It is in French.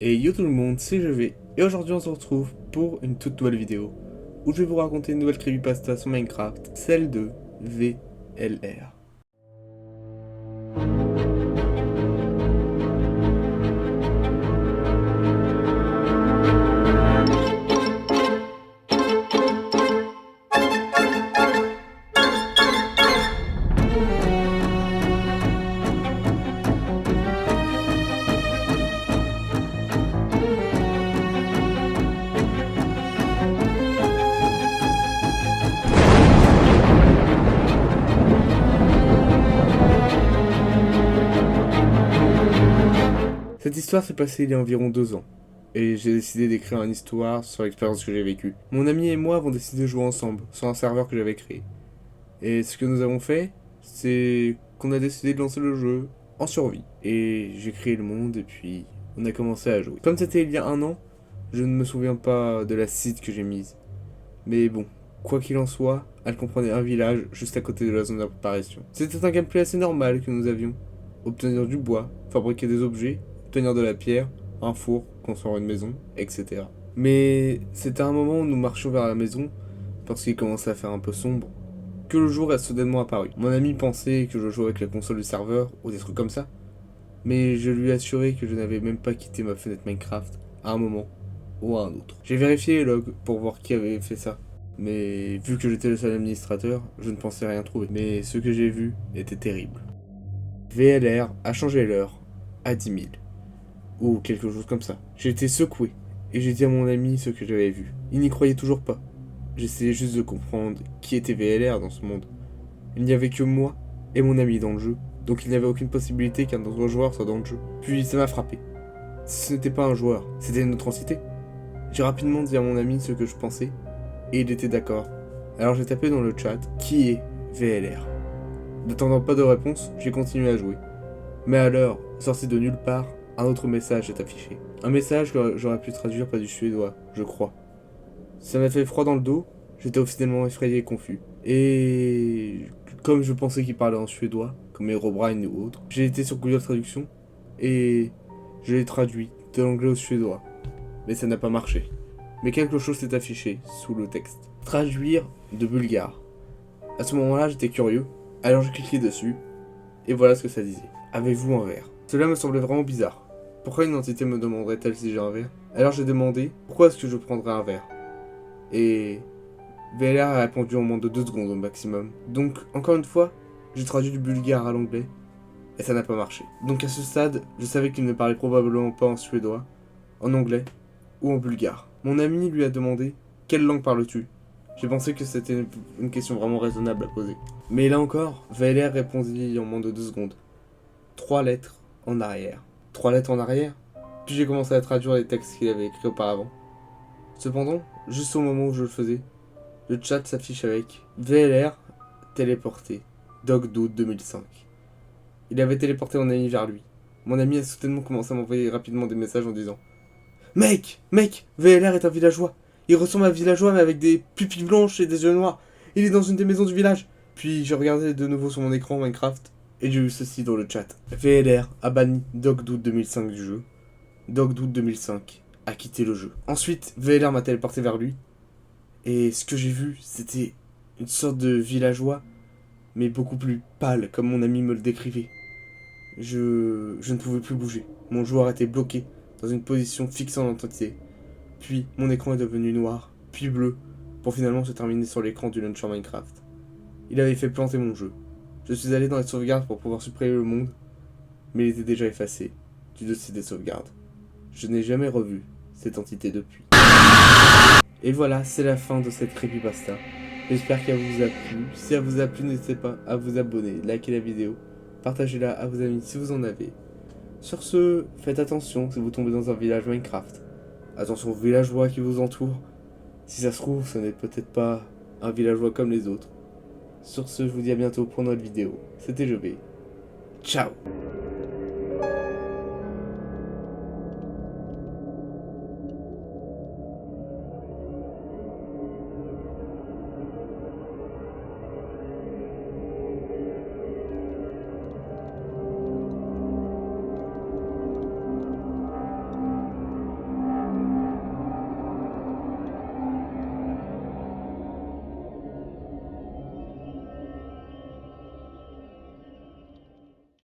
Et yo tout le monde, c'est JV, et aujourd'hui on se retrouve pour une toute nouvelle vidéo, où je vais vous raconter une nouvelle creepypasta sur Minecraft, celle de VLR. Cette histoire s'est passée il y a environ 2 ans, et j'ai décidé d'écrire une histoire sur l'expérience que j'ai vécue. Mon ami et moi avons décidé de jouer ensemble, sur un serveur que j'avais créé. Et ce que nous avons fait, c'est qu'on a décidé de lancer le jeu en survie. Et j'ai créé le monde, et puis on a commencé à jouer. Comme c'était il y a 1 an, je ne me souviens pas de la seed que j'ai mise. Mais bon, quoi qu'il en soit, elle comprenait un village juste à côté de la zone d'apparition. C'était un gameplay assez normal que nous avions. Obtenir du bois, fabriquer des objets, obtenir de la pierre, un four, construire une maison, etc. Mais c'était un moment où nous marchions vers la maison, parce qu'il commençait à faire un peu sombre, que le jour est soudainement apparu. Mon ami pensait que je jouais avec la console du serveur, ou des trucs comme ça, mais je lui ai assuré que je n'avais même pas quitté ma fenêtre Minecraft à un moment ou à un autre. J'ai vérifié les logs pour voir qui avait fait ça. Mais vu que j'étais le seul administrateur, je ne pensais rien trouver. Mais ce que j'ai vu était terrible. VLR a changé l'heure à 10 000. Ou quelque chose comme ça. J'ai été secoué. Et j'ai dit à mon ami ce que j'avais vu. Il n'y croyait toujours pas. J'essayais juste de comprendre qui était VLR dans ce monde. Il n'y avait que moi et mon ami dans le jeu. Donc il n'y avait aucune possibilité qu'un autre joueur soit dans le jeu. Puis ça m'a frappé. Ce n'était pas un joueur, c'était une autre entité. J'ai rapidement dit à mon ami ce que je pensais, et il était d'accord. Alors j'ai tapé dans le chat qui est VLR. N'attendant pas de réponse, j'ai continué à jouer. Mais alors, sorti de nulle part, un autre message est affiché. Un message que j'aurais pu traduire par du suédois, je crois. Ça m'a fait froid dans le dos, j'étais officiellement effrayé et confus. Et comme je pensais qu'il parlait en suédois, comme Herobrine ou autre, j'ai été sur Google Traduction et je l'ai traduit de l'anglais au suédois. Mais ça n'a pas marché. Mais quelque chose s'est affiché sous le texte. Traduire de bulgare. À ce moment-là, j'étais curieux, alors j'ai cliqué dessus, et voilà ce que ça disait. Avez-vous un verre? Cela me semblait vraiment bizarre. Pourquoi une entité me demanderait-elle si j'ai un verre? Alors j'ai demandé, pourquoi est-ce que je prendrais un verre? Et VLR a répondu en moins de 2 secondes au maximum. Donc, encore une fois, j'ai traduit du bulgare à l'anglais, et ça n'a pas marché. Donc à ce stade, je savais qu'il ne parlait probablement pas en suédois, en anglais, ou en bulgare. Mon ami lui a demandé « Quelle langue parles-tu » J'ai pensé que c'était une question vraiment raisonnable à poser. Mais là encore, VLR répondit en moins de 2 secondes. 3 lettres en arrière. 3 lettres en arrière? Puis j'ai commencé à traduire les textes qu'il avait écrits auparavant. Cependant, juste au moment où je le faisais, le chat s'affiche avec VLR téléporté, Dog Dude 2005. Il avait téléporté mon ami vers lui. Mon ami a soudainement commencé à m'envoyer rapidement des messages en disant Mec, VLR est un villageois. Il ressemble à un villageois mais avec des pupilles blanches et des yeux noirs. Il est dans une des maisons du village. Puis j'ai regardé de nouveau sur mon écran Minecraft et j'ai eu ceci dans le chat. VLR a banni Dogdude 2005 du jeu. Dogdude 2005 a quitté le jeu. Ensuite, VLR m'a téléporté vers lui. Et ce que j'ai vu, c'était une sorte de villageois, mais beaucoup plus pâle, comme mon ami me le décrivait. Je ne pouvais plus bouger. Mon joueur était bloqué dans une position fixant l'entité. Puis mon écran est devenu noir, puis bleu, pour finalement se terminer sur l'écran du launcher Minecraft. Il avait fait planter mon jeu. Je suis allé dans les sauvegardes pour pouvoir supprimer le monde, mais il était déjà effacé du dossier des sauvegardes. Je n'ai jamais revu cette entité depuis. Et voilà, c'est la fin de cette creepypasta. J'espère qu'elle vous a plu. Si elle vous a plu, n'hésitez pas à vous abonner, liker la vidéo, partagez-la à vos amis si vous en avez. Sur ce, faites attention si vous tombez dans un village Minecraft. Attention aux villageois qui vous entourent. Si ça se trouve, ce n'est peut-être pas un villageois comme les autres. Sur ce, je vous dis à bientôt pour une autre vidéo. C'était JB. Ciao!